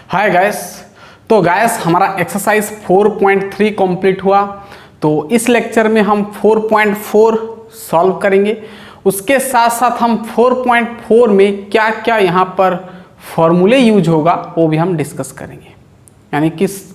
Hi guys. तो guys हमारा exercise 4.3 complete हुआ। तो इस लेक्चर में हम 4.4 सॉल्व करेंगे। उसके साथ साथ हम 4.4 में क्या क्या यहाँ पर फॉर्मूले यूज होगा वो भी हम डिस्कस करेंगे, यानी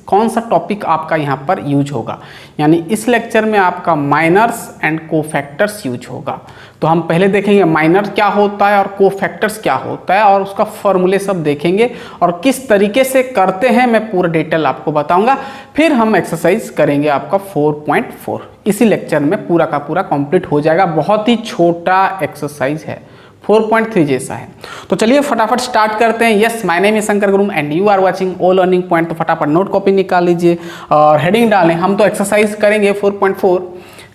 कौन सा टॉपिक आपका यहाँ पर यूज होगा। यानी इस लेक्चर में आपका माइनर्स एंड कोफैक्टर्स यूज होगा। तो हम पहले देखेंगे माइनर क्या होता है और कोफैक्टर्स क्या होता है और उसका फॉर्मूले सब देखेंगे और किस तरीके से करते हैं मैं पूरा डिटेल आपको बताऊंगा। फिर हम एक्सरसाइज करेंगे आपका 4.4 इसी लेक्चर में पूरा का पूरा कंप्लीट हो जाएगा। बहुत ही छोटा एक्सरसाइज है, 4.3 जैसा है। तो चलिए फटाफट स्टार्ट करते हैं। Yes, my name is Shankar Gurum and you are watching all learning point. तो फटाफट नोट कॉपी निकाल लीजिए और हेडिंग डालें। हम तो एक्सरसाइज करेंगे 4.4,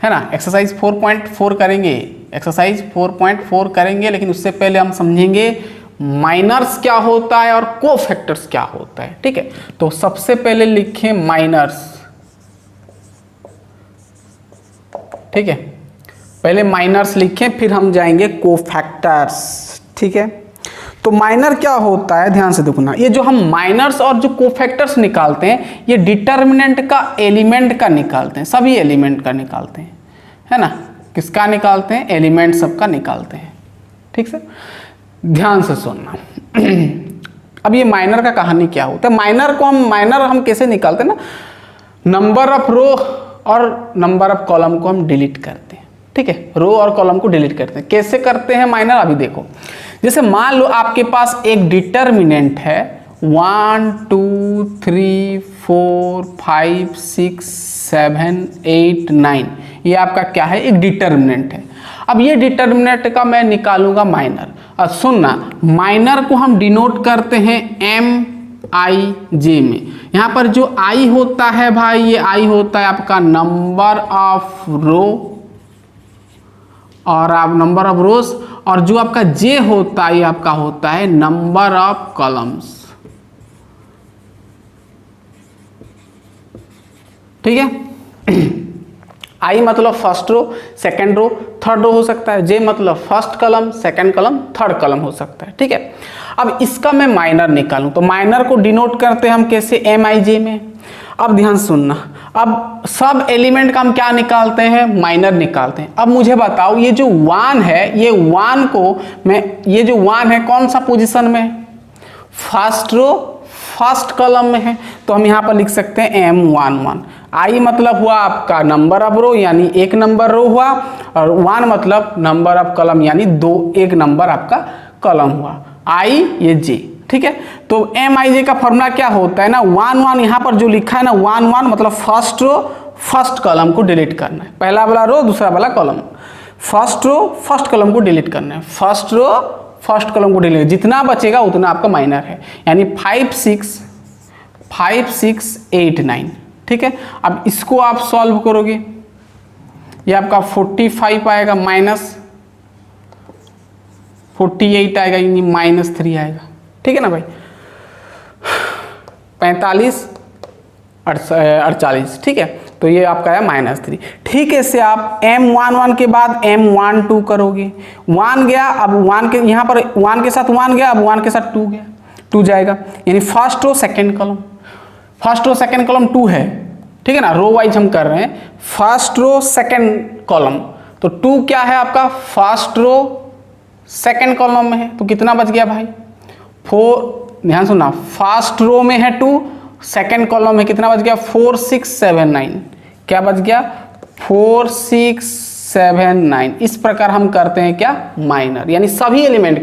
है ना। एक्सरसाइज 4.4 करेंगे, एक्सरसाइज 4.4 करेंगे, लेकिन उससे पहले हम समझेंगे माइनर्स क्या होता है और कोफैक्टर्स क्या होता है। ठीक है, तो सबसे पहले लिखें माइनर्स। ठीक है, पहले माइनर्स लिखें, फिर हम जाएंगे कोफैक्टर्स। ठीक है, तो माइनर क्या होता है ध्यान से देखना। ये जो हम माइनर्स और जो कोफैक्टर्स निकालते हैं ये डिटर्मिनेंट का एलिमेंट का निकालते हैं, सभी एलिमेंट का निकालते हैं, है ना। किसका निकालते हैं? एलिमेंट सबका निकालते हैं। ठीक से ध्यान से सुनना। अब ये माइनर का कहानी क्या होता है। माइनर हम कैसे निकालते हैं ना, नंबर ऑफ रो और नंबर ऑफ कॉलम को हम डिलीट करते हैं। ठीक है, रो और कॉलम को डिलीट करते हैं। कैसे करते हैं माइनर, अभी देखो। जैसे मान लो आपके पास एक डिटर्मिनेंट है 1 2 3 4 5 6 7 8 9, ये आपका क्या है? एक डिटर्मिनेंट है। अब ये डिटर्मिनेंट का मैं निकालूंगा माइनर। अब सुनना, माइनर को हम डिनोट करते हैं MIJ में। यहाँ पर जो I होता है भाई, ये I होता है आपका नंबर ऑफ रो और आप नंबर ऑफ रोज, और जो आपका J होता है ये आपका होता है नंबर ऑफ कॉलम्स। ठीक है, I मतलब first row, second row, third row हो सकता है। J मतलब first column, second column, third column हो सकता है। ठीक है, अब इसका मैं माइनर निकालूं तो माइनर को डिनोट करते हैं हम कैसे? MIJ में। अब ध्यान सुनना, अब सब एलिमेंट का हम क्या निकालते हैं? माइनर निकालते हैं। अब मुझे बताओ ये जो 1 है, ये 1 को मैं, ये जो 1 है कौन सा पोजीशन में? फर्स्ट रो, फर्स्ट कॉलम में है। तो हम यहाँ पर लिख सकते हैं M11। I मतलब हुआ आपका नंबर ऑफ रो, यानी एक नंबर रो हुआ, और 1 मतलब नंबर ऑफ कॉलम, यानी एक नंबर आपका कॉलम हुआ। I ये J। ठीक है, तो MIJ का फॉर्मूला क्या होता है ना, 1 1 यहाँ पर जो लिखा है ना 1 1 मतलब फर्स्ट रो फर्स्ट कॉलम को डिलीट करना है। पहला वाला रो दूसरा वाला column, first row first column को डिलीट करना है, फर्स्ट रो फर्स्ट कॉलम को डिलीट, जितना बचेगा उतना आपका माइनर है। यानी 5 6 8 9। ठीक है, अब इसको आप सॉल्व करोगे, ये आपका 45 आएगा, माइनस 48 आएगा, यानी -3 आएगा। ठीक है ना भाई, 45 48। ठीक है, तो ये आपका है -3। ठीक है, से आप M11 के बाद M12 करोगे। 1 गया, अब 1 के यहाँ पर 1 के साथ 1 गया, अब 1 के साथ 2 गया, 2 जाएगा, यानी first row second column, first row second column 2 है। ठीक है ना, रो वाइज हम कर रहे हैं, फर्स्ट रो सेकंड कॉलम, तो 2 क्या है आपका? फर्स्ट रो सेकंड कॉलम में है, तो कितना बच गया भाई? 4। ध्यान सुनना, फर्स्ट रो में है 2, सेकंड कॉलम में कितना बच गया? 4 6 7 9। क्या बच गया? 4 6 7 9। इस प्रकार हम करते हैं क्या? माइनर, यानी सभी एलिमेंट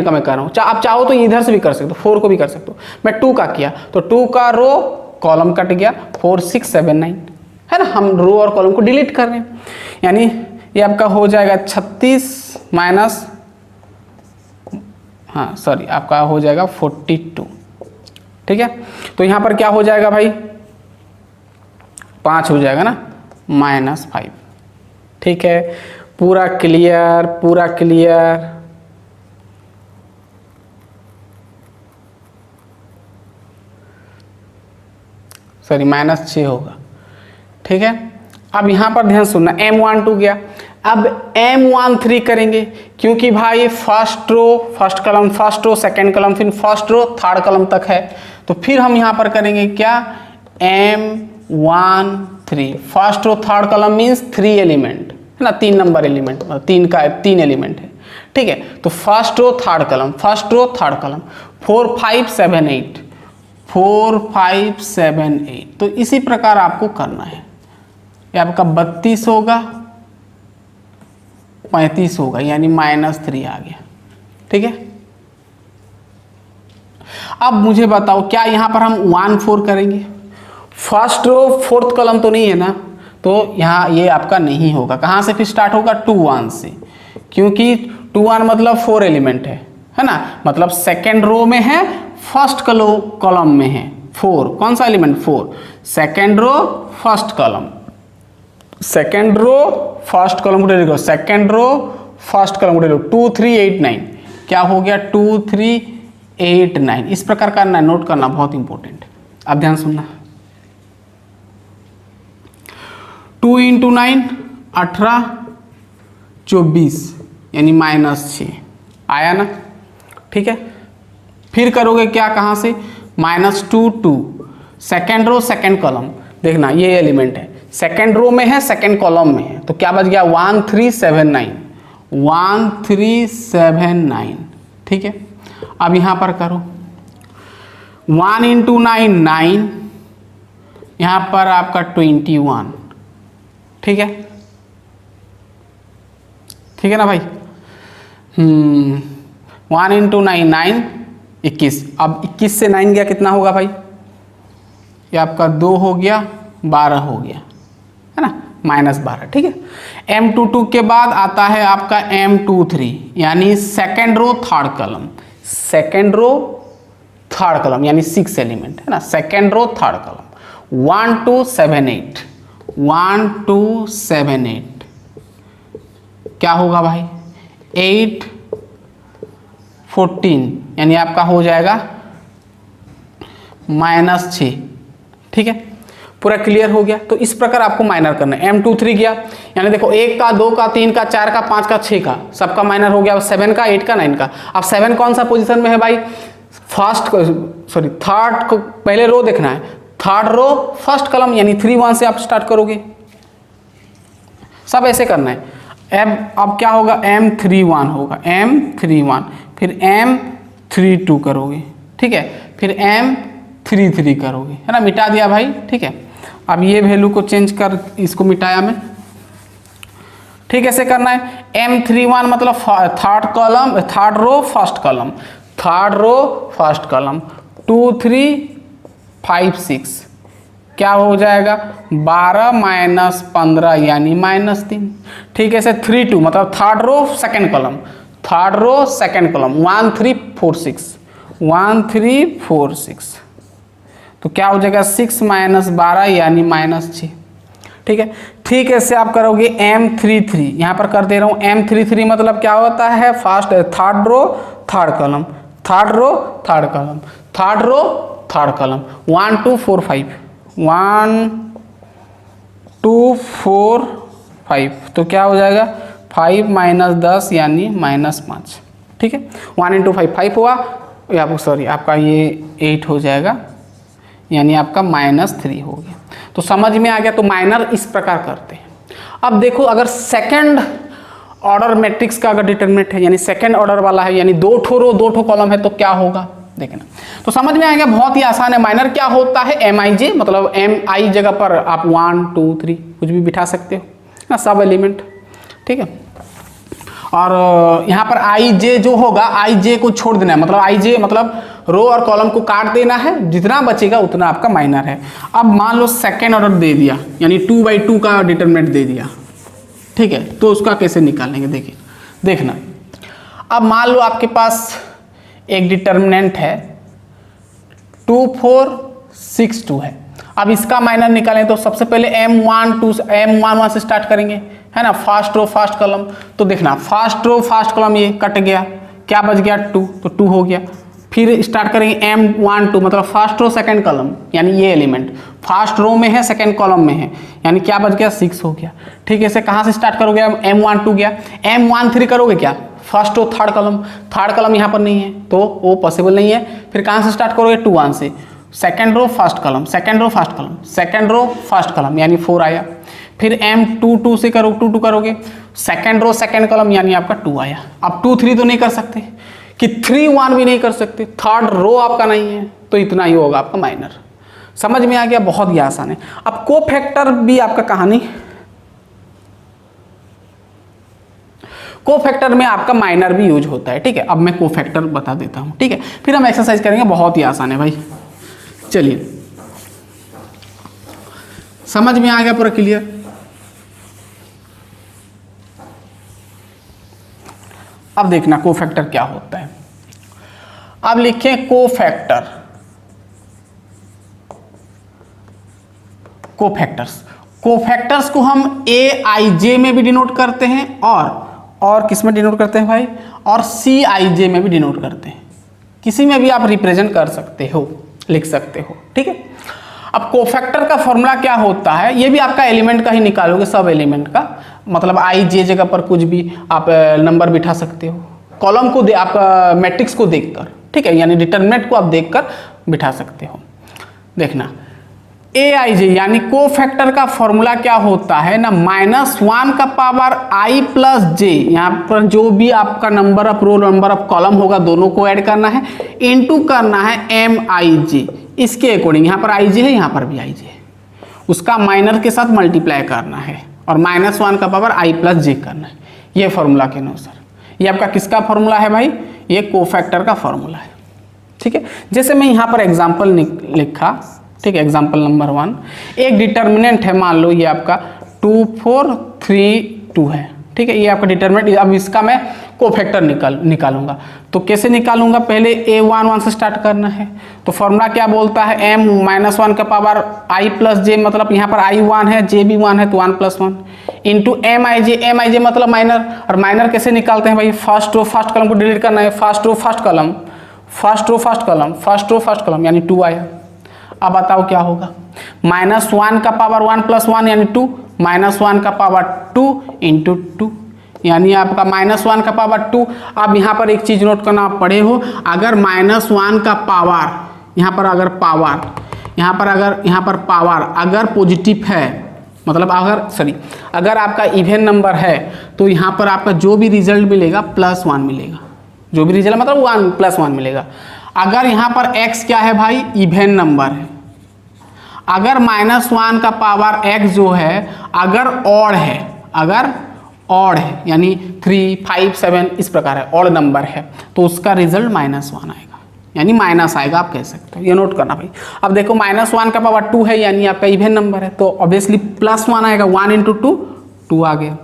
का मैं कर रहा हूँ। आप चाहो तो इधर से भी कर सकते हो, 4 को भी कर सकते हो। मैं 2 का किया तो 2 का रो कॉलम कट गया, 4 6 7 9, है ना। हम रो और कॉलम को डिलीट कर रहे हैं, यानी ये आपका हो जाएगा 36 माइनस, हाँ सॉरी, आपका हो जाएगा 42। ठीक है, तो यहाँ पर क्या हो जाएगा भाई? 5 हो जाएगा ना, -5। ठीक है, पूरा क्लियर, पूरा क्लियर। सॉरी, -6 होगा। ठीक है, अब यहाँ पर ध्यान सुनना, M12 गया, अब M13 करेंगे, क्योंकि भाई फर्स्ट रो फर्स्ट कलम, फर्स्ट रो सेकंड कलम, फिर फर्स्ट रो थर्ड कलम तक है, तो फिर हम यहाँ पर करेंगे क्या, M13 फर्स्ट रो थर्ड कलम मीन्स 3 एलिमेंट है ना, 3 नंबर एलिमेंट, 3 एलिमेंट है, ठीक है। तो फर्स्ट रो थर्ड कलम, फर्स्ट रो थर्ड कलम, 4 5 7 8, 4 5 7 8। तो इसी प्रकार आपको करना है। ये आपका 32 होगा, 35 होगा, यानी -3 आ गया, ठीक है। अब मुझे बताओ क्या यहाँ पर हम 1 4 करेंगे, फर्स्ट रो फोर्थ कलम तो नहीं है ना, तो यहाँ ये आपका नहीं होगा। कहाँ से फिर स्टार्ट होगा, 2 1 से, क्योंकि 2 1 मतलब 4 एलिमेंट है ना, मतलब सेकेंड रो में है, फर्स्ट कॉलम में है 4, कौन सा element 4, second row first column, second row first column उठे लिखो, सेकेंड रो फर्स्ट कॉलम उठे लिखो, 2 3 8 9, क्या हो गया 2 3 8 9। इस प्रकार करना है, नोट करना बहुत इंपॉर्टेंट। अब ध्यान सुनना, 2 × 9 18 24 यानी -6 आया ना, ठीक है। फिर करोगे क्या, कहाँ से, -2 2, सेकेंड रो सेकेंड कॉलम, देखना ये एलिमेंट है, सेकेंड रो में है, सेकेंड कॉलम में है, तो क्या बच गया 1 3 7 9, 1 3 7 9, ठीक है। अब यहाँ पर करो 1 × 9 9, यहाँ पर आपका 21, ठीक है, ठीक है ना भाई। 1 × 9 9 21, अब 21 से 9 गया कितना होगा भाई, ये आपका 2 हो गया, 12 हो गया, है ना, -12, ठीक है। M22 के बाद आता है आपका M23, यानी second row third column, second row third column यानी 6 एलिमेंट है ना, सेकेंड रो थर्ड कॉलम, 1 2 7 8, 1 2 7 8, क्या होगा भाई 8 14, यानी आपका हो जाएगा -6, ठीक है। पूरा क्लियर हो गया। तो इस प्रकार आपको माइनर करना है। M23 गया, यानी देखो 1 का 2 का 3 का 4 का 5 का 6 का सबका माइनर हो गया, 7 का 8 का 9 का। अब 7 कौन सा पोजीशन में है भाई, थर्ड को पहले रो देखना है, थर्ड रो फर्स्ट कॉलम यानी 3 1 से आप स्टार्ट करोगे, सब ऐसे करना है। अब क्या होगा, M31 होगा, M31, फिर M32 करोगे, ठीक है, फिर M33 करोगे, है ना, मिटा दिया भाई, ठीक है। अब ये वैल्यू को चेंज कर, इसको मिटाया मैं, ठीक, ऐसे करना है। M31 मतलब third column, third row first column, third row first column, 2 3 5 6, क्या हो जाएगा 12 - 15 यानी -3, ठीक है। ऐसे 3 2 मतलब third row second column, third row second column, 1 3 4 6, 1 3 4 6, तो क्या हो जाएगा 6 - 12 यानी -6, ठीक है। ठीक है, ऐसे आप करोगे M33, यहाँ पर कर दे रहा हूँ M33 मतलब क्या होता है, first third row third column, third row third column, third row third column, 1 2 4 5, 1 2 4 5, तो क्या हो जाएगा 5 - 10 यानी -5, ठीक है। 1 × 5 5 हुआ, या सॉरी आपका ये 8 हो जाएगा, यानी आपका -3 हो गया। तो समझ में आ गया। तो माइनर इस प्रकार करते हैं। अब देखो, अगर सेकंड ऑर्डर मैट्रिक्स का अगर डिटरमिनेंट है, यानी सेकंड ऑर्डर वाला है, यानी 2 ठो रो 2 ठो कॉलम है, तो क्या होगा देखना। तो समझ में आ गया, बहुत ही आसान है। माइनर क्या होता है, MIJ मतलब MI जगह पर आप 1 2 3 कुछ भी बिठा सकते हो ना, सब एलिमेंट, ठीक है। और यहाँ पर IJ जो होगा, IJ को छोड़ देना है, मतलब IJ मतलब रो और कॉलम को काट देना है, जितना बचेगा उतना आपका माइनर है। अब मान लो सेकेंड ऑर्डर दे दिया, यानी 2/2 का डिटरमिनेंट दे दिया, ठीक है, तो उसका कैसे निकालेंगे देखिए, देखना। अब मान लो आपके पास एक डिटरमिनेंट है 2 4 6 2 है। अब इसका माइनर निकालें तो सबसे पहले M11 से स्टार्ट करेंगे, है ना, फर्स्ट रो फर्स्ट कॉलम। तो देखना, फर्स्ट रो फर्स्ट कॉलम ये कट गया, क्या बच गया 2, तो 2 हो गया। फिर स्टार्ट करेंगे M12 मतलब फर्स्ट रो सेकंड कॉलम, यानी ये एलिमेंट फर्स्ट रो में है सेकंड कॉलम में है, यानी क्या बच गया 6 हो गया, ठीक है, इसे कहाँ से स्टार्ट करोगे? M12 गया, M13 करोगे क्या? First row third column, third column यहाँ पर नहीं है तो वो पॉसिबल नहीं है। फिर कहाँ से स्टार्ट करोगे? 2 1 से, second row first column, second row first column, second row first column यानी 4 आया। फिर M22 से करो, 2 2 करोगे, सेकेंड रो सेकेंड कॉलम यानी आपका 2 आया। अब 2 3 तो नहीं कर सकते कि 3 1 भी नहीं कर सकते, थर्ड रो आपका नहीं है तो इतना ही होगा आपका माइनर। समझ में आ गया? बहुत ही आसान है। अब कोफैक्टर भी आपका कहानी, कोफैक्टर में आपका माइनर भी यूज होता है। ठीक है, अब मैं कोफैक्टर बता देता हूं। ठीक है, फिर हम एक्सरसाइज करेंगे, बहुत ही आसान है भाई। चलिए, समझ में आ गया पूरा क्लियर? अब देखना कोफैक्टर क्या होता है। अब लिखें कोफैक्टर, कोफैक्टर्स, कोफैक्टर्स को हम AIJ में भी डिनोट करते हैं और किस में डिनोट करते हैं भाई? और CIJ में भी डिनोट करते हैं। किसी में भी आप रिप्रेजेंट कर सकते हो, लिख सकते हो। ठीक है, अब कोफैक्टर का फॉर्मूला क्या होता है? ये भी आपका एलिमेंट का ही निकालोगे, सब एलिमेंट का, मतलब IJ जगह पर कुछ भी आप नंबर बिठा सकते हो, कॉलम को आपका मैट्रिक्स को देखकर। ठीक है, यानी डिटरमिनेंट को आप देखकर बिठा सकते हो। देखना AIJ यानी कोफैक्टर का फॉर्मूला क्या होता है ना, -1 का पावर I प्लस J, यहाँ पर जो भी आपका number of row number of column होगा दोनों को ऐड करना है, इनटू करना है MIJ। इसके अकॉर्डिंग यहाँ पर IJ है, यहाँ पर भी IJ है, उसका माइनर के साथ मल्टीप्लाई करना है और -1 का पावर I प्लस J करना है। ये फॉर्मूला के अनुसार, ये आपका किसका फॉर्मूला है भाई? ये कोफैक्टर का फॉर्मूला है। ठीक है, जैसे मैं यहाँ पर एग्जाम्पल लिखा। ठीक है, एग्जाम्पल नंबर 1, एक डिटर्मिनेंट है, मान लो ये आपका 2 4 3 2 है। ठीक है, ये आपका डिटर्मिनेंट। अब इसका मैं कोफैक्टर निकालूंगा तो कैसे निकालूंगा? पहले A11 से स्टार्ट करना है। तो फॉर्मूला क्या बोलता है? M-1 का पावर I प्लस J, मतलब यहाँ पर I 1 है, J भी 1 है तो 1 + 1 इंटू MIJ, MIJ मतलब माइनर। और माइनर कैसे निकालते हैं भाई? फर्स्ट रो फर्स्ट कॉलम को डिलीट करना है, first row first column, first row first column, first row first column यानी 2 आया। अब बताओ क्या होगा? -1 का पावर 1 + 1 यानी 2, -1 का पावर 2 इंटू 2 यानी आपका -1 का पावर 2। अब यहाँ पर एक चीज नोट करना, आप पढ़े हो, अगर -1 का पावर यहाँ पर अगर पावर यहाँ पर पावर अगर पॉजिटिव है, मतलब अगर आपका इवन नंबर है तो यहाँ पर आपका जो भी रिजल्ट मिलेगा +1 मिलेगा, जो भी रिजल्ट मतलब 1 + 1 मिलेगा। अगर यहाँ पर x क्या है भाई? इवन नंबर है। अगर -1 का पावर x जो है अगर ऑड है यानी 3 5 7 इस प्रकार है, ऑड नंबर है तो उसका रिजल्ट -1 आएगा, यानी माइनस आएगा, आप कह सकते हो। ये नोट करना भाई। अब देखो -1 का पावर 2 है यानी आपका इवन नंबर है तो ऑब्वियसली +1 आएगा, 1 × 2 2 आ गया।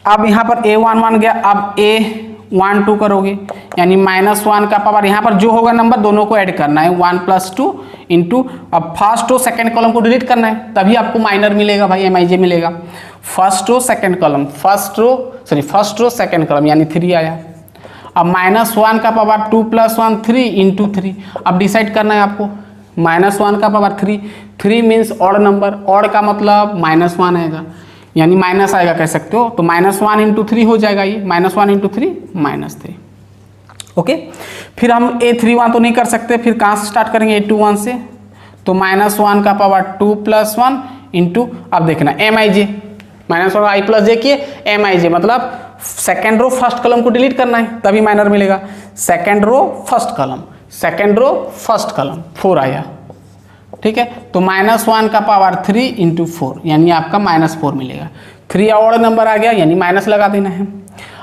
अब यहाँ पर A11 गया, अब A12 करोगे यानी -1 का पावर यहाँ पर जो होगा नंबर दोनों को ऐड करना है, 1 + 2 इंटू, अब फर्स्ट रो सेकंड कॉलम को डिलीट करना है तभी आपको माइनर मिलेगा भाई, MIJ मिलेगा। First row second column, first row second column यानी 3 आया। अब -1 का पावर 2 + 1 3 इंटू 3। अब डिसाइड करना है आपको, -1 का power 3 means odd number, odd का मतलब -1 आएगा यानी माइनस आएगा कह सकते हो, तो -1 × 3 हो जाएगा ये, -1 × 3 -3। ओके, फिर हम A31 तो नहीं कर सकते, फिर कहाँ से स्टार्ट करेंगे? A21 से। तो -1 का पावर 2 + 1 इंटू, अब देखना MIJ, -1 I प्लस J किए, MIJ मतलब सेकेंड रो फर्स्ट कॉलम को डिलीट करना है तभी माइनर मिलेगा। सेकेंड रो फर्स्ट कॉलम 4 आया। ठीक है, तो -1 का पावर 3 × 4 यानी आपका -4 मिलेगा। 3 ऑड नंबर आ गया यानी माइनस लगा देना है।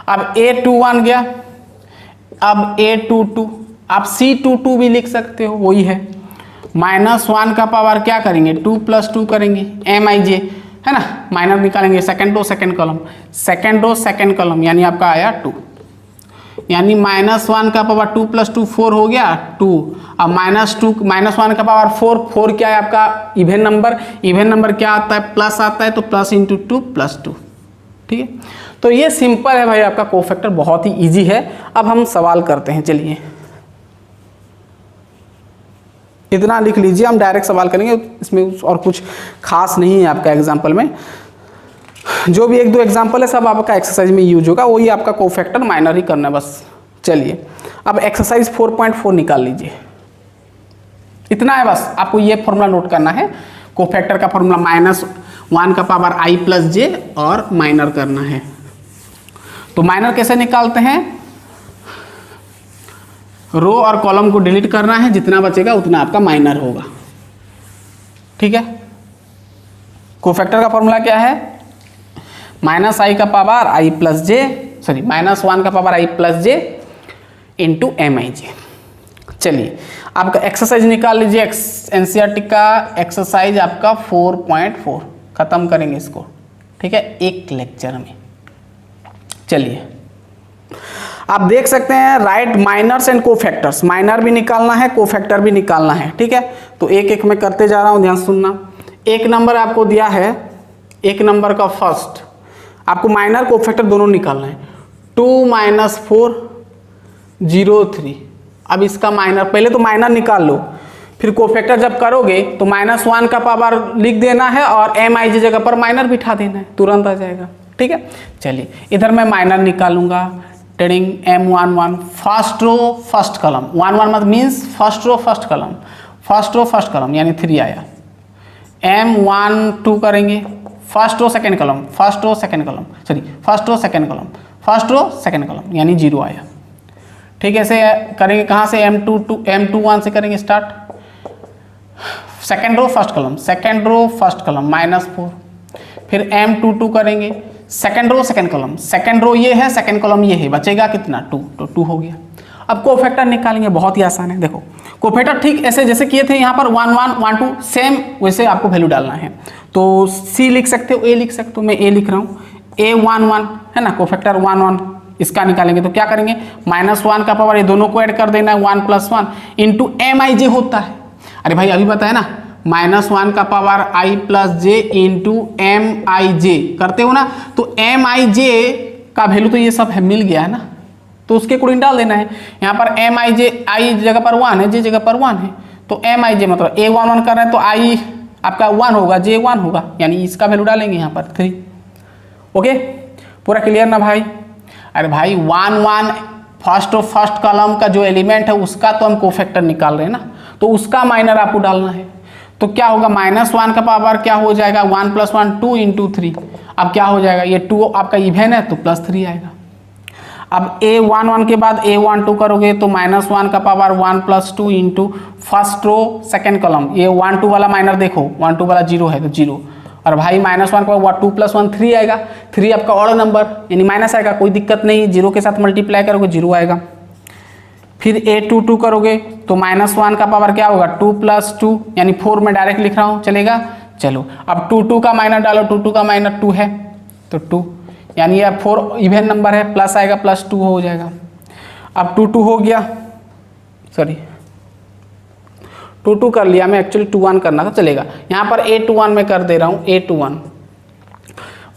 अब A21 गया, अब A22, आप C22 भी लिख सकते हो, वही है। -1 का पावर क्या करेंगे? 2 + 2 करेंगे, MIJ है ना, माइनर निकालेंगे, सेकेंड रो सेकेंड कॉलम यानी आपका आया 2, यानी -1 का पावर 2 + 2 4 हो गया 2। अब -1 का पावर 4 क्या है आपका? इवन नंबर क्या आता है? प्लस आता है तो प्लस × 2 + 2। ठीक है, तो ये सिंपल है भाई, आपका कोफैक्टर बहुत ही इजी है। अब हम सवाल करते हैं, चलिए इतना लिख लीजिए, हम डायरेक्ट सवाल करेंगे, इसमें और कुछ खास नहीं है आपका एग्जाम्पल में। जो भी एक दो एग्जाम्पल है सब आपका एक्सरसाइज में यूज होगा, वही आपका कोफैक्टर माइनर ही करना है बस। चलिए अब एक्सरसाइज 4.4 निकाल लीजिए, इतना है बस, आपको ये फॉर्मूला नोट करना है। कोफैक्टर का फॉर्मूला -1 का पावर i प्लस जे और माइनर करना है। तो माइनर कैसे निकालते हैं, रो और कॉलम को डिलीट करना है, जितना बचेगा उतना आपका माइनर होगा, ठीक है। कोफैक्टर का फॉर्मूला क्या है, -i का power i plus J, sorry -1 का power i plus J into MIJ। चलिए आपका एक्सरसाइज निकाल लीजिए, एनसीईआरटी का एक्सरसाइज आपका 4.4 खत्म करेंगे इसको, ठीक है, एक लेक्चर में। चलिए आप देख सकते हैं right minors and cofactors, minor भी निकालना है कोफैक्टर भी निकालना है, ठीक है। तो एक एक मैं करते जा रहा हूं, ध्यान सुनना। एक नंबर आपको दिया है, एक नंबर का फर्स्ट आपको माइनर कोफैक्टर दोनों निकालना है, 2 - 4 0 3। अब इसका माइनर, पहले तो माइनर निकाल लो, फिर कोफैक्टर जब करोगे तो -1 का पावर लिख देना है और MIJ जगह पर माइनर बिठा देना है, तुरंत आ जाएगा, ठीक है। चलिए इधर मैं माइनर निकालूंगा, टेडिंग M11 first row first column, 11 मतलब means first row first column, first row first column यानी 3 आया। M12 करेंगे, first row second column, first row second column, sorry first row second column, first row second column यानी 0 आया, ठीक है। ऐसे करेंगे, कहाँ से M21 से करेंगे start, second row first column, second row first column -4, फिर M22 करेंगे, second row second column, second row ये है सेकेंड कॉलम ये है, बचेगा कितना 2, तो 2 हो गया। अब कोफैक्टर निकालेंगे, बहुत ही आसान है, देखो कोफैक्टर ठीक ऐसे जैसे किए थे यहाँ पर 1 1 1 2 सेम वैसे आपको वैल्यू डालना है। तो C लिख सकते हो, A लिख सकते हो, मैं A लिख रहा हूँ, A11 है ना, कोफैक्टर 1 1 इसका निकालेंगे तो क्या करेंगे, -1 का पावर ये दोनों को ऐड कर देना है, 1 + 1 इंटू MIJ होता है। अरे भाई अभी बताया ना, -1 का power i plus J into MIJ करते हो ना, तो MIJ का वैल्यू तो ये सब है मिल गया है ना, तो उसके अकॉर्डिंग डाल देना है। यहाँ पर MIJ i जगह पर 1 है, j जगह पर 1 है, तो MIJ मतलब A11 कर रहे हैं तो i आपका 1 होगा, j 1 होगा, यानी इसका वैल्यू डालेंगे यहाँ पर 3। ओके पूरा क्लियर ना भाई। अरे भाई 1 1 फर्स्ट कॉलम का जो एलिमेंट है उसका तो हम कोफैक्टर निकाल रहे हैं ना, तो उसका माइनर आपको डालना है। तो क्या होगा, -1 का पावर क्या हो जाएगा, 1 + 1 2 इंटू 3। अब क्या हो जाएगा, ये 2 आपका इवेन है तो +3 आएगा। अब A11 के बाद A12 करोगे तो -1 का power 1 + 2 into first row second column, ये 1 2 वाला माइनर देखो, 1 2 वाला 0 है तो 0, और भाई -1 का 2 + 1 3 आएगा, 3 आपका ऑड नंबर यानी माइनस आएगा, कोई दिक्कत नहीं, 0 के साथ मल्टीप्लाई करोगे 0 आएगा। फिर A22 करोगे तो -1 का पावर क्या होगा, 2 + 2 यानी 4 में डायरेक्ट लिख रहा हूँ, चलेगा। चलो अब 2 2 का माइनर डालो, 2 2 का माइनर 2 है तो 2 यानी यह 4 इवेन नंबर है, प्लस आएगा +2 हो जाएगा। अब 2 2 हो गया, सॉरी 2 2 कर लिया, मैं एक्चुअली 2 1 करना था, चलेगा। यहाँ पर A21 में कर दे रहा हूँ, A21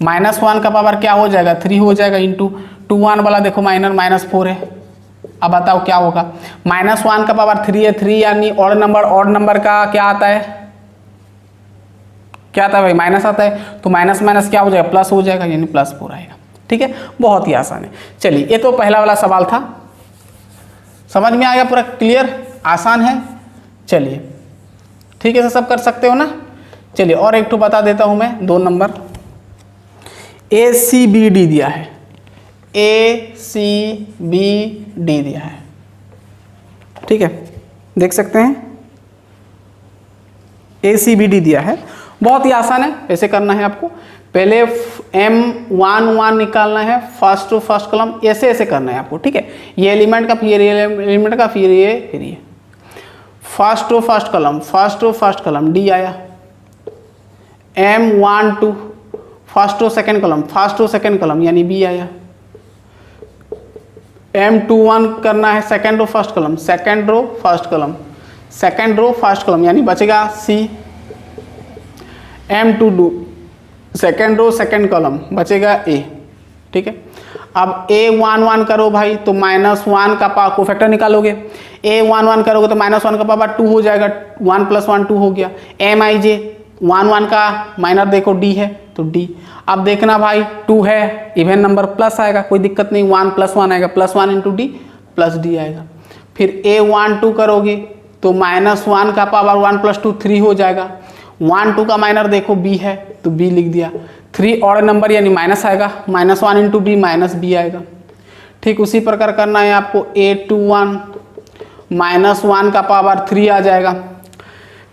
-1 का पावर क्या हो जाएगा, 3 हो जाएगा इंटू 2 1 वाला देखो माइनर -4 है। अब बताओ क्या होगा, -1 का पावर 3 है, 3 यानी ऑड नंबर का क्या आता है, क्या आता है भाई, माइनस आता है, तो माइनस माइनस क्या हो जाएगा, प्लस हो जाएगा यानी +4 आएगा, ठीक है। बहुत ही आसान है। चलिए ये तो पहला वाला सवाल था, समझ में आएगा, पूरा क्लियर आसान है। चलिए ठीक है, सब कर सकते हो ना। चलिए और एक तो बता देता हूं मैं, 2 नंबर ACBD दिया है, ACBD दिया है, ठीक है, देख सकते हैं ACBD दिया है, बहुत ही आसान है। ऐसे करना है आपको, पहले M11 निकालना है, फर्स्ट टू फर्स्ट कॉलम, ऐसे ऐसे करना है आपको, ठीक है। ये एलिमेंट का फिर ये एलिमेंट का फिर ये first to first column D आया, M12 first to second column यानी B आया, M21 करना है सेकेंड रो फर्स्ट कॉलम यानी बचेगा C, M22 second row second column बचेगा A, ठीक है। अब A11 करो भाई तो -1 का पावर कोफैक्टर निकालोगे, A11 करोगे तो -1 का पावर 2 हो जाएगा, 1 + 1 2 हो गया। MIJ 1 1 का माइनर देखो D है तो डी। अब देखना भाई 2 है, इवन नंबर प्लस आएगा, कोई दिक्कत नहीं, 1 + 1 आएगा, +1 इंटू डी प्लस डी आएगा। फिर A12 करोगे तो -1 का पावर 1 + 2 3 हो जाएगा। 1 2 का माइनर देखो बी है तो बी लिख दिया। 3 ऑड नंबर यानी माइनस आएगा, -1 इंटू बी -b आएगा। ठीक उसी प्रकार करना है आपको। A21 -1 का पावर 3 आ जाएगा।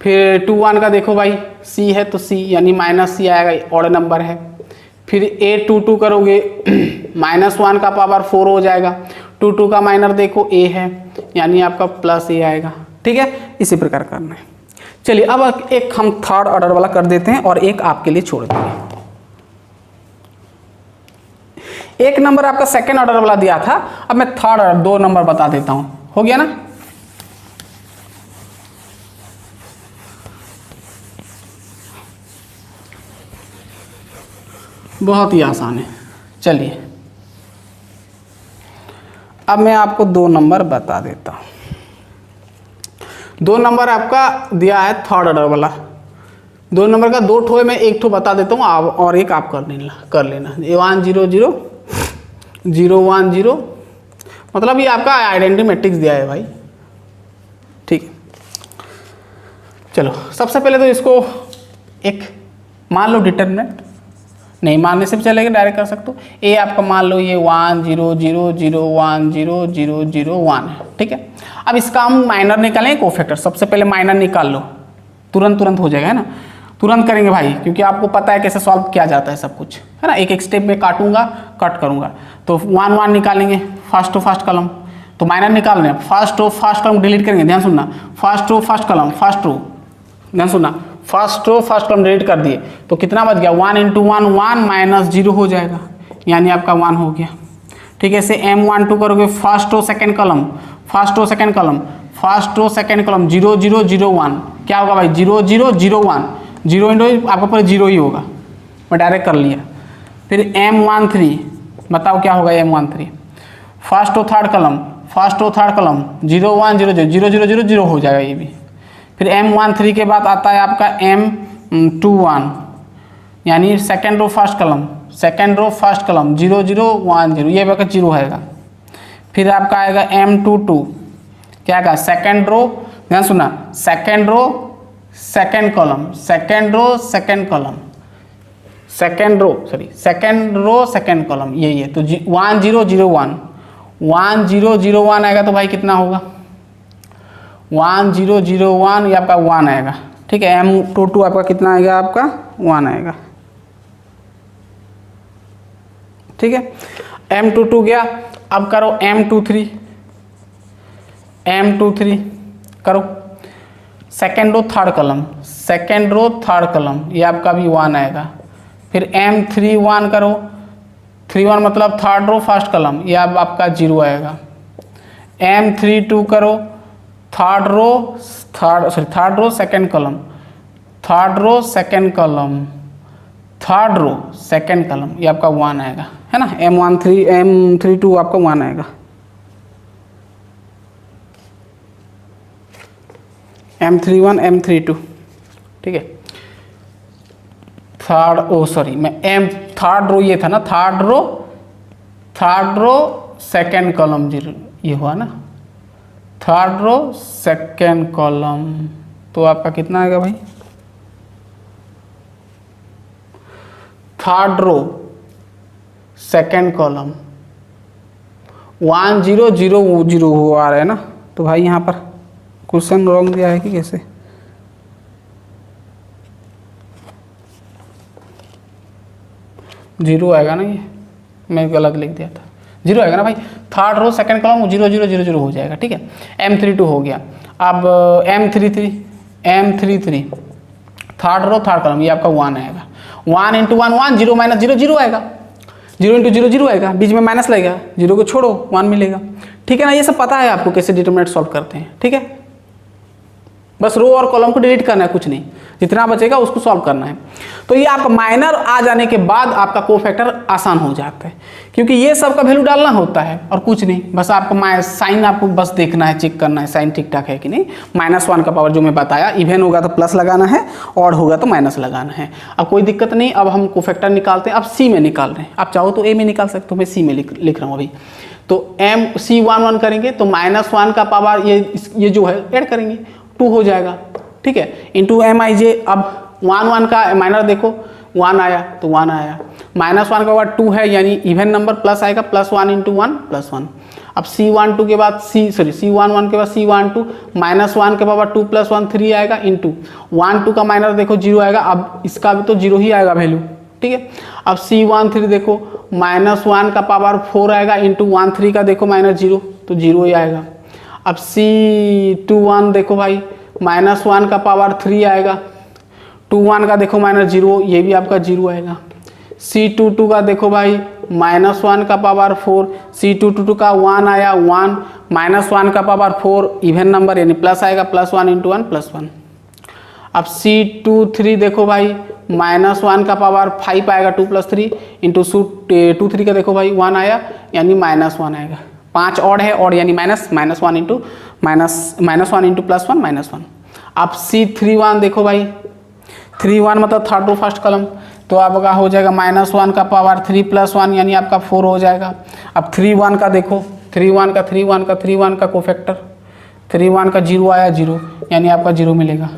फिर 21 का देखो भाई C है तो C यानी -C आएगा, ऑड नंबर है। फिर A22 करोगे -1 का पावर 4 हो जाएगा। 22 का माइनर देखो A है यानी आपका +A आएगा। ठीक है, इसी प्रकार करना है। चलिए अब एक हम थर्ड ऑर्डर वाला कर देते हैं और एक आपके लिए छोड़ देंगे। एक नंबर आपका सेकेंड ऑर्डर वाला दिया था, अब मैं थर्ड ऑर्डर 2 नंबर बता देता हूं, हो गया ना। बहुत ही आसान है। चलिए अब मैं आपको 2 नंबर बता देता हूं। 2 नंबर आपका दिया है थर्ड ऑर्डर वाला। 2 नंबर का 2 ठो है, मैं 1 ठो बता देता हूँ और एक आप कर लेना। 1 0 0 0 1 0, मतलब ये आपका आइडेंटिटी मैट्रिक्स दिया है भाई। ठीक है, चलो सबसे पहले तो इसको एक मान लो डिटरमिनेंट, नहीं मानने से भी चलेगा, डायरेक्ट कर सकते हो। ए आपका मान लो ये 1 0 0 0 1 0 0 0 1 है। ठीक है, अब इसका हम माइनर निकालें कोफैक्टर। सबसे पहले माइनर निकाल लो, तुरंत हो जाएगा, है ना। तुरंत करेंगे भाई, क्योंकि आपको पता है कैसे सॉल्व किया जाता है सब कुछ, है ना। एक एक स्टेप में काटूंगा, कट करूंगा। तो 1 1 निकालेंगे, फर्स्ट टू फर्स्ट कलम, तो माइनर निकाल रहे हैं। फर्स्ट टू फर्स्ट कलम डिलीट करेंगे, ध्यान सुनना। फर्स्ट टू फर्स्ट कलम, फर्स्ट टू, ध्यान सुनना, फर्स्ट रो फर्स्ट कलम डिलीट कर दिए तो कितना बच गया, 1 इंटू 1 1 -0 हो जाएगा, यानी आपका 1 हो गया। ठीक है, इसे M12 करोगे, फर्स्ट रो सेकेंड कलम, फर्स्ट रो सेकेंड कलम, फर्स्ट रो सेकेंड कलम, 0 0 0 1, क्या होगा भाई 0 0 0 1, 0 इंटू आपका पूरा 0 ही होगा, मैं डायरेक्ट कर लिया। फिर M13 बताओ क्या होगा M13, फर्स्ट रो थर्ड कलम, फर्स्ट रो थर्ड कलम, 0 1 0 0 0 0 0 0 हो जाएगा ये भी। फिर M13 के बाद आता है आपका M21, यानी सेकेंड रो फर्स्ट कलम, सेकेंड रो फर्स्ट कलम, 0 0 1 0, ये आपका 0 आएगा। फिर आपका आएगा M22, क्या आएगा सेकेंड रो, ध्यान सुना, second row second column, second row second column, second row sorry second row second column, यही है। तो 1 0 0 1, 1 0 0 1 आएगा तो भाई कितना होगा 1 0 0 1, ये आपका 1 आएगा। ठीक है, M22 आपका कितना आएगा, आपका 1 आएगा। ठीक है, M22 गया। अब करो M23, M23 करो, सेकेंड रो थर्ड कलम, सेकेंड रो थर्ड कलम, ये आपका भी 1 आएगा। फिर M31 करो, 31 मतलब थर्ड रो फर्स्ट कलम, ये अब आपका 0 आएगा। M32 करो, थर्ड रो सेकेंड कलम, थर्ड रो सेकेंड कलम, थर्ड रो सेकेंड कलम, ये आपका 1 आएगा, है ना। M32 आपका 1 आएगा। M31 M32, ठीक है। थर्ड रो ये था ना, थर्ड रो सेकेंड कॉलम 0, ये हुआ ना, थर्ड रो सेकेंड कॉलम, तो आपका कितना आएगा भाई, थर्ड रो सेकेंड कॉलम 1 0 0 0 हो आ रहा है ना। तो भाई यहाँ पर क्वेश्चन रॉन्ग दिया है कि कैसे, जीरो आएगा ना, ये मैं गलत लिख दिया था, 0 आएगा ना भाई। थर्ड रो सेकंड कॉलम 0 0 0 0 हो जाएगा। ठीक है, M32 हो गया। अब M33 third row third column, ये आपका 1 आएगा। 1 इंटू 1 1, 0 - 0 0 आएगा, 0 इंटू 0 0 आएगा, बीच में माइनस लगेगा, 0 को छोड़ो 1 मिलेगा। ठीक है ना, ये सब पता है आपको कैसे डिटरमिनेंट सॉल्व करते हैं। ठीक है, बस रो और कॉलम को डिलीट करना है, कुछ नहीं, जितना बचेगा उसको सॉल्व करना है। तो ये आपका माइनर आ जाने के बाद आपका कोफैक्टर आसान हो जाता है, क्योंकि ये सब का वैल्यू डालना होता है और कुछ नहीं, बस आपको साइन आपको बस देखना है, चेक करना है साइन ठीक ठाक है कि नहीं। -1 का पावर जो मैं बताया, इवन होगा तो प्लस लगाना है, ऑड होगा तो माइनस लगाना है। अब कोई दिक्कत नहीं, अब हम कोफैक्टर निकालते हैं। अब सी में निकाल रहे हैं, आप चाहो तो ए में निकाल सकते हो, मैं सी में लिख रहा हूँ अभी। तो MC11 करेंगे तो -1 का पावर ये जो है ऐड करेंगे, 2 हो जाएगा, ठीक है, इंटू MIJ। अब 1 का माइनर देखो, 1 आया तो 1 आया, -1 का बाद 2 है, यानी इवन नंबर प्लस आएगा, +1 इंटू 1 +1। अब C12 के बाद C11 के बाद C12 -1 के पावर 2 + 1 3 आएगा, इंटू 1 2 का माइनर देखो 0 आएगा, अब इसका भी तो 0 ही आएगा वैल्यू, ठीक है। अब C13 देखो -1 का पावर 4 आएगा, इंटू 1 3 का देखो -0 तो 0 ही आएगा। अब C21 देखो भाई -1 का पावर 3 आएगा, 21 का देखो -0, ये भी आपका 0 आएगा। C22 का देखो भाई -1 का पावर 4, C222 का 1 आया 1, -1 का पावर 4 इवन नंबर यानी प्लस आएगा, +1 इंटू 1 +1। अब C23 देखो भाई -1 का पावर 5 आएगा, 2 + 3 इंटू 23 का देखो भाई 1 आया, यानी -1 आएगा। 5 ऑड है, ऑड यानी -1 इंटू -1 इंटू +1 -1। अब C31 देखो भाई, 31 मतलब थर्ड रो फर्स्ट कॉलम, तो आपका हो जाएगा -1 का पावर 3 + 1 यानी आपका 4 हो जाएगा। अब 31 का देखो, 31 का कोफैक्टर, 31 का 0 आया 0 यानी आपका 0 मिलेगा।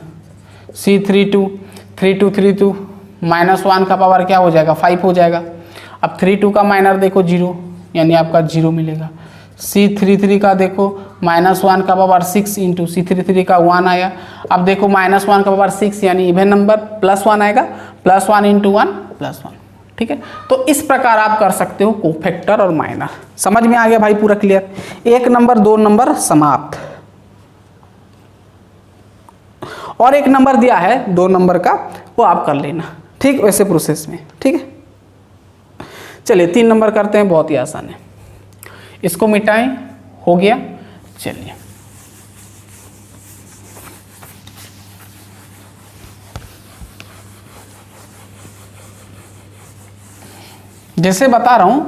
C32 -1 का पावर क्या हो जाएगा 5 हो जाएगा। अब 32 का माइनर देखो 0 यानी आपका 0 मिलेगा। C33 का देखो -1 का पावर 6 इंटू C33 का 1 आया। अब देखो -1 का पावर 6 यानी इवन नंबर +1 आएगा, +1 इंटू 1 +1, ठीक है। तो इस प्रकार आप कर सकते हो कोफैक्टर और माइनर। समझ में आ गया भाई, पूरा क्लियर। 1 नंबर 2 नंबर समाप्त। और 1 नंबर दिया है 2 नंबर का, वो आप कर लेना, ठीक, वैसे प्रोसेस में, ठीक है। चलिए 3 नंबर करते हैं, बहुत ही आसान है। इसको मिटाएं, हो गया। चलिए जैसे बता रहा हूं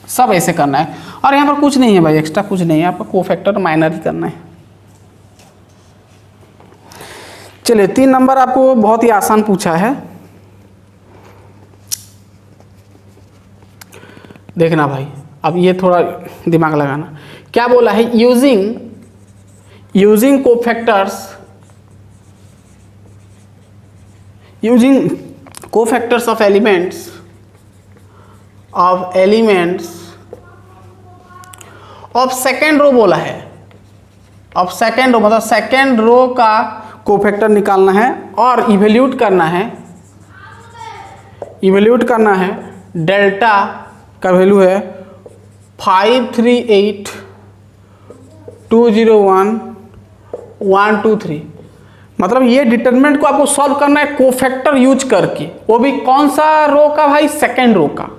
सब ऐसे करना है, और यहां पर कुछ नहीं है भाई, एक्स्ट्रा कुछ नहीं है, आपको कोफैक्टर माइनर ही करना है। चलिए 3 नंबर आपको बहुत ही आसान पूछा है, देखना भाई। अब ये थोड़ा दिमाग लगाना, क्या बोला है, using cofactors of elements of second row बोला है। ऑफ सेकेंड रो मतलब सेकेंड रो का कोफैक्टर निकालना है और इवेल्यूट करना है। डेल्टा का वैल्यू है 538201123। मतलब ये डिटरमिनेंट को आपको सॉल्व करना है कोफैक्टर यूज करके, वो भी कौन सा रो का भाई, सेकेंड रो का।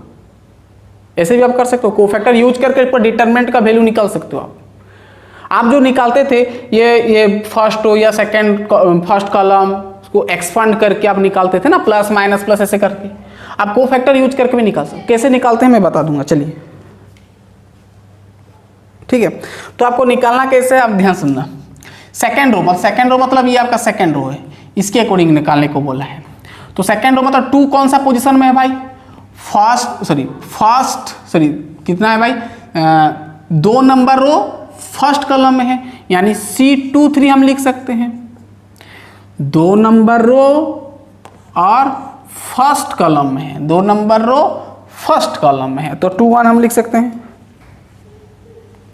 ऐसे भी आप कर सकते हो, कोफैक्टर यूज करके पर डिटरमिनेंट का वैल्यू निकाल सकते हो आप जो निकालते थे ये फर्स्ट रो या सेकेंड फर्स्ट कॉलम को एक्सपांड करके आप निकालते थे ना, प्लस माइनस प्लस ऐसे करके, आप कोफैक्टर यूज करके भी निकाल सकते। कैसे निकालते हैं मैं बता दूंगा, चलिए ठीक है। तो आपको निकालना कैसे है, आप ध्यान सुनना। सेकेंड रो मतलब ये आपका सेकेंड रो है, इसके अकॉर्डिंग निकालने को बोला है। तो सेकेंड रो मतलब 2 कौन सा पोजीशन में है भाई, फर्स्ट कितना है भाई, 2 नंबर रो फर्स्ट कॉलम में है, यानी C23 हम लिख सकते हैं। 2 नंबर रो और फर्स्ट कॉलम में है, 2 नंबर रो फर्स्ट कॉलम में है, तो 21 हम लिख सकते हैं।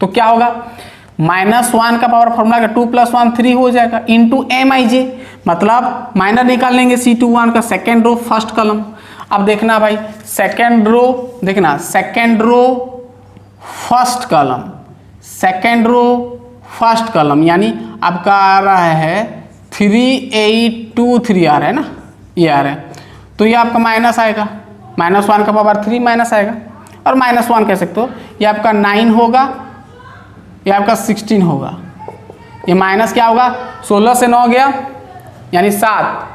तो क्या होगा, -1 का पावर फॉर्मूला का 2 + 1 3 हो जाएगा, इंटू MIJ मतलब माइनर निकाल लेंगे C21 का सेकेंड रो फर्स्ट कॉलम। अब देखना भाई सेकेंड रो, देखना सेकेंड रो फर्स्ट कॉलम यानी आपका आ रहा है 3823 आ रहा है ना, ये आ रहा है, तो ये आपका माइनस आएगा, -1 का पावर 3 माइनस आएगा, और -1 कह सकते हो, ये आपका 9 होगा, ये आपका 16 होगा, ये माइनस क्या होगा 16 से 9 गया यानी 7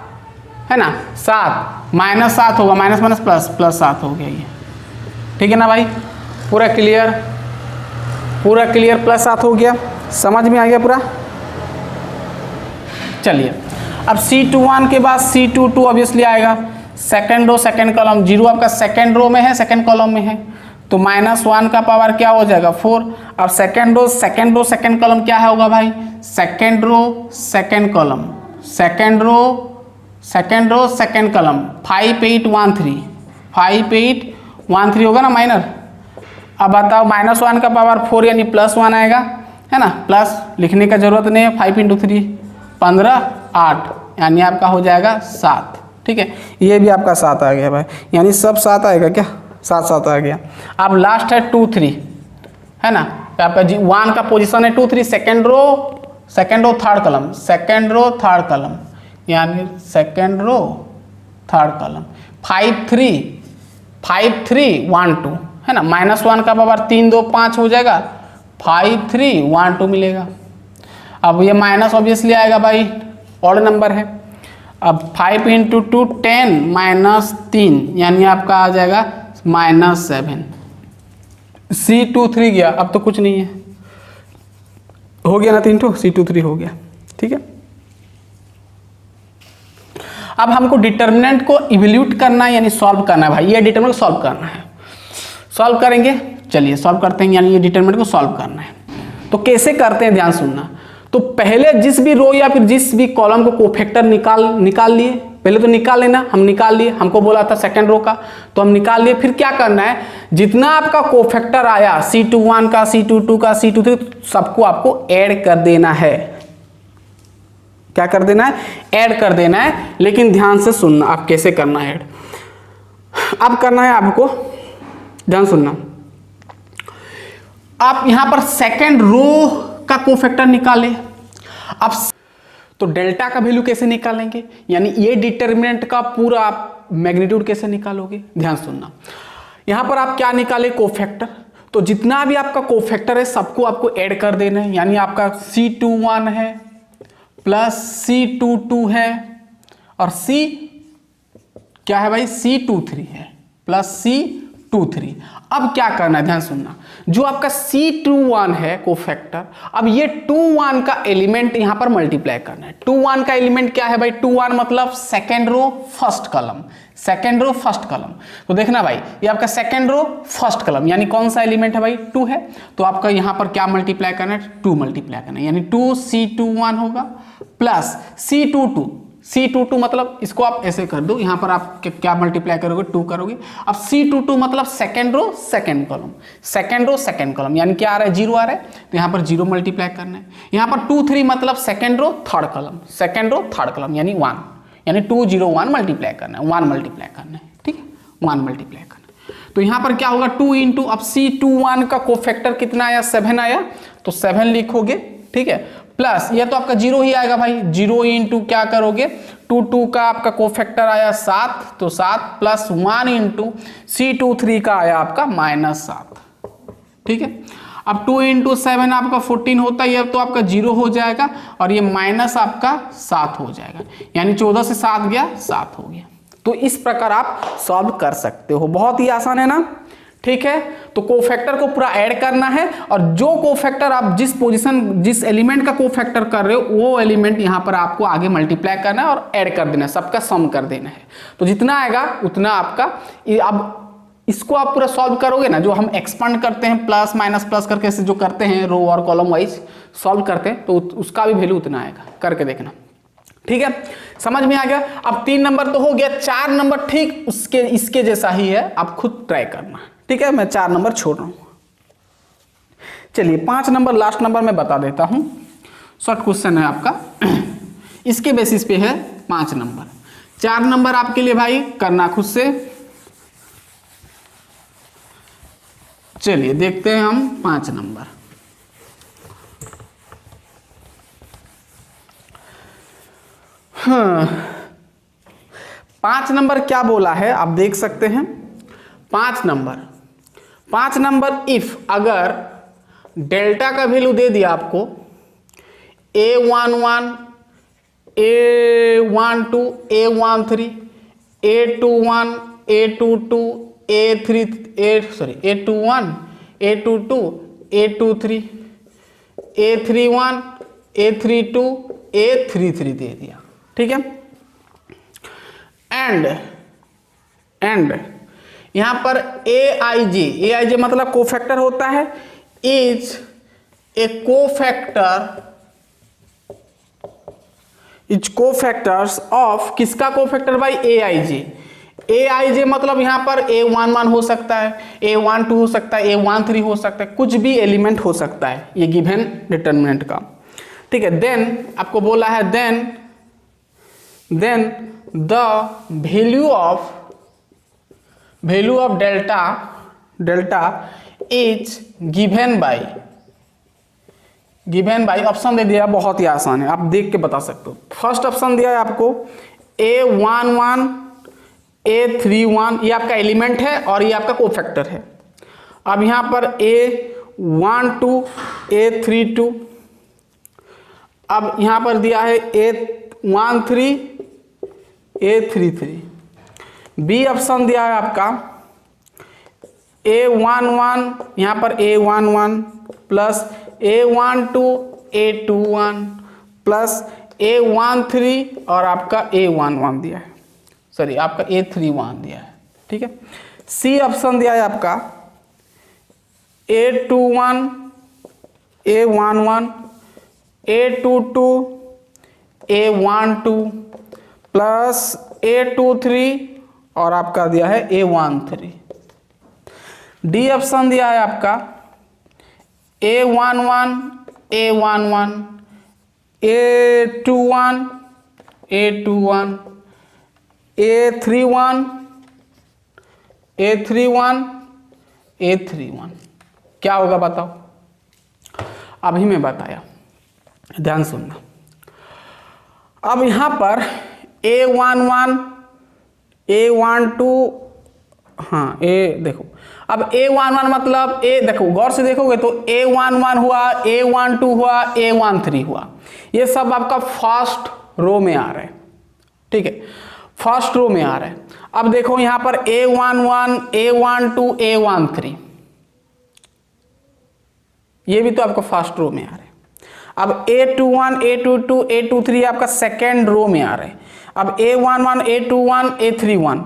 है ना, 7 माइनस 7 होगा, माइनस माइनस प्लस, प्लस 7 हो गया ये, ठीक है ना भाई। पूरा क्लियर, पूरा क्लियर, प्लस 7 हो गया, समझ में आ गया पूरा। चलिए अब C21 के बाद C22 ऑब्वियसली आएगा, सेकेंड रो सेकेंड कॉलम, 0 आपका सेकेंड रो में है, सेकेंड कॉलम में है, तो -1 का पावर क्या हो जाएगा 4। अब सेकेंड रो सेकेंड कॉलम क्या है होगा भाई, second row second column, second row second column 5813, 5813 होगा ना माइनर। अब बताओ -1 का पावर 4 यानी +1 आएगा, है ना, प्लस लिखने का जरूरत नहीं है, 5 × 3 15 8 यानी आपका हो जाएगा 7, ठीक है। ये भी आपका 7 आ गया भाई, यानी सब 7 आएगा क्या, 7 आ गया। अब लास्ट है 2 3, है ना, तो आपका 1 का पोजीशन है 2 3, second row third column, second row third column यानी सेकेंड रो थर्ड कॉलम 5 3 1 2, है ना, -1 का पावर 3 2 5 हो जाएगा, 5 3 1 2 मिलेगा। अब ये माइनस ऑब्वियसली आएगा भाई, ऑड नंबर है। अब 5 × 2 10 -3 यानी आपका आ जाएगा -7। C23 गया, अब तो कुछ नहीं है, हो गया ना 3 तो C23 हो गया, ठीक है। अब हमको डिटर्मिनेंट को इवैल्यूएट करना है यानी सॉल्व करना है भाई, ये डिटर्मिनेंट को सॉल्व करना है, सॉल्व करेंगे। चलिए सॉल्व करते हैं, यानी ये डिटर्मिनेंट को सॉल्व करना है। तो कैसे करते हैं ध्यान सुनना। तो पहले जिस भी रो या फिर जिस भी कॉलम को कोफैक्टर निकाल लिए, पहले तो निकाल लेना, हम निकाल लिए, हमको बोला था सेकंड रो का, तो हम निकाल लिए। फिर क्या करना है, जितना आपका कोफैक्टर आया C21 का, C22 का, C23, सबको आपको ऐड कर देना है। क्या कर देना है, ऐड कर देना है। लेकिन ध्यान से सुनना आप कैसे करना है ऐड। अब करना है आपको, ध्यान सुनना, आप यहां पर सेकंड रो का कोफैक्टर निकालें। अब तो डेल्टा का वैल्यू कैसे निकालेंगे, यानी ये डिटर्मिनेंट का पूरा आप मैग्नीट्यूड कैसे निकालोगे, ध्यान सुनना। यहां पर आप क्या निकाले, कोफैक्टर। तो जितना भी आपका कोफैक्टर है सबको आपको ऐड कर देना है, यानी आपका C21 है प्लस C22 है और C क्या है भाई, C23 है प्लस C23। अब क्या करना है, ध्यान सुनना, जो आपका C21 है कोफैक्टर, अब ये 21 का एलिमेंट यहां पर मल्टीप्लाई करना है। 21 का एलिमेंट क्या है भाई, 21 मतलब second row first column, second row first column. तो देखना भाई, ये आपका सेकेंड रो फर्स्ट कॉलम, यानी कौन सा एलिमेंट है भाई, 2 है। तो आपका यहां पर क्या मल्टीप्लाई करना है, 2 मल्टीप्लाई करना है, यानी 2 C21 होगा प्लस C22 मतलब इसको आप ऐसे कर दो, यहां पर आप क्या मल्टीप्लाई करोगे, 2 करोगे। अब C22 मतलब second row second column, second row second column, यानी क्या आ रहा है, 0 आ रहा है, तो यहां पर 0 मल्टीप्लाई करना है। यहां पर 2 3 मतलब second row third column, second row third column यानी 1, यानी 2 0 1 मल्टीप्लाई करना है, 1 मल्टीप्लाई करना है, ठीक है, 1 मल्टीप्लाई करना है। तो यहां पर क्या होगा, 2 इंटू, अब C21 का कोफैक्टर कितना आया, 7 आया, तो 7 लिखोगे, ठीक है, प्लस ये तो आपका 0 ही आएगा भाई, 0 इंटू क्या करोगे, 2 का आपका कोफैक्टर आया 7, तो 7 प्लस 1 इंटू C23 का आया आपका -7, ठीक है। अब 2 इंटू 7 आपका 14 होता है, तो आपका 0 हो जाएगा और ये माइनस आपका 7 हो जाएगा, यानी 14 से 7 गया, 7 हो गया। तो इस प्रकार आप सॉल्व कर सकते हो, बहुत ही आसान है ना, ठीक है। तो कोफैक्टर को पूरा ऐड करना है और जो कोफैक्टर आप जिस पोजीशन जिस एलिमेंट का कोफैक्टर कर रहे हो वो एलिमेंट यहां पर आपको आगे मल्टीप्लाई करना है और ऐड कर देना है, सबका सम कर देना है। तो जितना आएगा उतना आपका, अब इसको आप पूरा सॉल्व करोगे ना, जो हम एक्सपांड करते हैं प्लस माइनस प्लस करके जो करते हैं रो और कॉलम वाइज सॉल्व करते हैं, तो उसका भी वैल्यू उतना आएगा, करके देखना, ठीक है। समझ में आ गया। अब 3 नंबर तो हो गया, 4 नंबर ठीक उसके इसके जैसा ही है, आप खुद ट्राई करना, ठीक है। मैं 4 नंबर छोड़ रहा हूं। चलिए 5 नंबर लास्ट नंबर मैं बता देता हूं, शॉर्ट क्वेश्चन है आपका, इसके बेसिस पे है 5 नंबर। 4 नंबर आपके लिए भाई करना खुद से। चलिए देखते हैं हम 5 नंबर। हाँ, 5 नंबर क्या बोला है आप देख सकते हैं। 5 नंबर इफ अगर डेल्टा का वैल्यू दे दिया आपको A11 A12 A13 A21 A22 A21 A22 A23 A31 A32 A33 दे दिया, ठीक है। एंड यहां पर AIJ मतलब कोफैक्टर होता है, इज ए कोफैक्टर्स ऑफ, किसका कोफैक्टर भाई? AIJ मतलब यहां पर A11 हो सकता है, A12 हो सकता है, A13 हो सकता है, कुछ भी एलिमेंट हो सकता है ये गिवन डिटर्मिनेंट का, ठीक है। देन आपको बोला है then the value of delta is given by option दे दिया, बहुत ही आसान है, आप देख के बता सकते हो। फर्स्ट ऑप्शन दिया है आपको A11 A31, ये आपका एलिमेंट है और ये आपका कोफैक्टर है। अब यहां पर A12 A32, अब यहां पर दिया है A13 A33, बी ऑप्शन दिया है आपका A11, यहां पर A11 plus A12 A21 plus A13 और आपका A11 दिया है, सॉरी आपका A31 दिया है, ठीक है। सी ऑप्शन दिया है आपका A21 A11 A22 A12 plus A23 और आपका दिया है A13। डी ऑप्शन दिया है आपका A11 A11 A21 A21 A31 A31 A31, क्या होगा बताओ? अभी मैं बताया, ध्यान सुनना। अब यहां पर A11 A12, हाँ देखो, अब A11 मतलब देखो गौर से देखोगे तो A11 हुआ, A12 हुआ, A13 हुआ, ये सब आपका फर्स्ट रो में आ रहा है, ठीक है, फर्स्ट रो में आ रहा है। अब देखो यहां पर A11 A12 A13, ये भी तो आपका फर्स्ट रो में आ रहा है। अब A21 A22 A23 आपका सेकेंड रो में आ रहा है। अब A11 A21 A31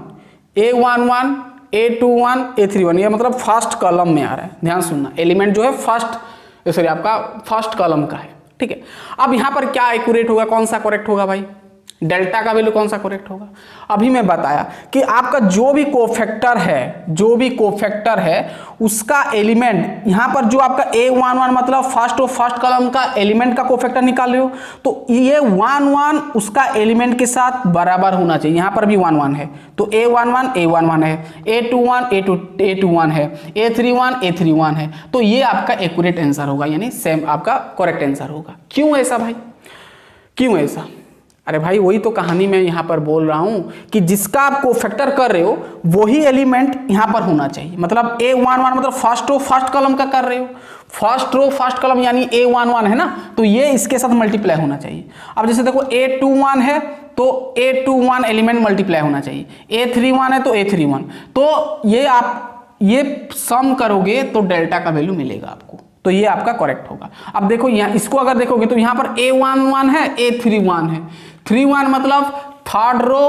A11 A21 A31, ये मतलब फर्स्ट कॉलम में आ रहा है, ध्यान सुनना, एलिमेंट जो है आपका फर्स्ट कॉलम का है, ठीक है। अब यहां पर क्या एक्यूरेट होगा, कौन सा करेक्ट होगा भाई? डेल्टा का वैल्यू कौन सा करेक्ट होगा? अभी मैं बताया कि आपका जो भी कोफैक्टर है उसका एलिमेंट, यहां पर जो आपका A11 मतलब फर्स्ट कॉलम का एलिमेंट का कोफैक्टर निकाल रहे हो, तो ये 11 उसका एलिमेंट के साथ बराबर होना चाहिए। यहां पर भी 11 है तो A11 A11 है, A21 A21 है, A31 A31 है, तो ये आपका एक्यूरेट आंसर होगा, यानी सेम आपका करेक्ट आंसर होगा। क्यों ऐसा भाई, क्यों ऐसा? अरे भाई वही तो कहानी मैं यहाँ पर बोल रहा हूँ कि जिसका आप कोफैक्टर कर रहे हो वही एलिमेंट यहाँ पर होना चाहिए। मतलब A11 मतलब फर्स्ट रो फर्स्ट कॉलम का कर रहे हो, फर्स्ट रो फर्स्ट कॉलम यानी A11 है ना, तो ये इसके साथ मल्टीप्लाई होना चाहिए। अब जैसे देखो A21 है तो A21 एलिमेंट मल्टीप्लाई होना चाहिए, A31 है तो A31, तो ये आप ये सम करोगे तो डेल्टा का वैल्यू मिलेगा आपको, तो ये आपका करेक्ट होगा। अब देखो यहाँ इसको अगर देखोगे तो यहाँ पर A11 है A31 है, 31 मतलब थर्ड रो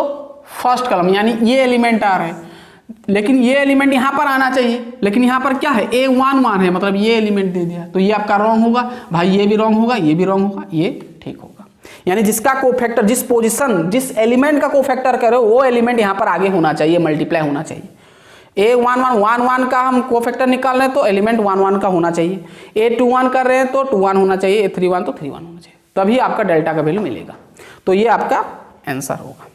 फर्स्ट कॉलम यानी ये एलिमेंट आ रहा है, लेकिन ये एलिमेंट यहाँ पर आना चाहिए, लेकिन यहाँ पर क्या है A11 है, मतलब ये एलिमेंट दे दिया, तो ये आपका रॉन्ग होगा भाई, ये भी रॉन्ग होगा, ये भी रॉन्ग होगा, ये ठीक होगा। यानी जिसका कोफैक्टर, जिस पोजीशन जिस एलिमेंट का कोफैक्टर करो वो एलिमेंट यहाँ पर आगे होना चाहिए, मल्टीप्लाई होना चाहिए। A11 का हम कोफैक्टर निकाल रहे हैं तो एलिमेंट 11 का होना चाहिए, A21 कर रहे हैं तो 21 होना चाहिए, A31 तो 31 होना चाहिए, तभी आपका डेल्टा का वैल्यू मिलेगा, तो ये आपका आंसर होगा।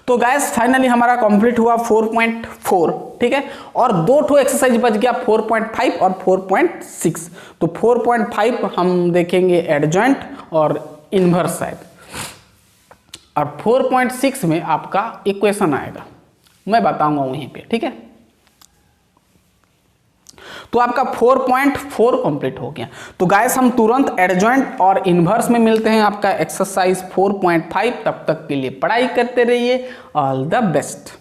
तो गाइस फाइनली हमारा कंप्लीट हुआ 4.4, ठीक है, और दो ठो एक्सरसाइज बच गया 4.5 और 4.6। तो 4.5 हम देखेंगे एडजॉइंट और इनवर्स साइड, और 4.6 में आपका इक्वेशन आएगा, मैं बताऊंगा वहीं पे, ठीक है। तो आपका 4.4 कंप्लीट हो गया। तो गाइस हम तुरंत एडजॉइंट और इन्वर्स में मिलते हैं आपका एक्सरसाइज 4.5। तब तक के लिए पढ़ाई करते रहिए। All the best.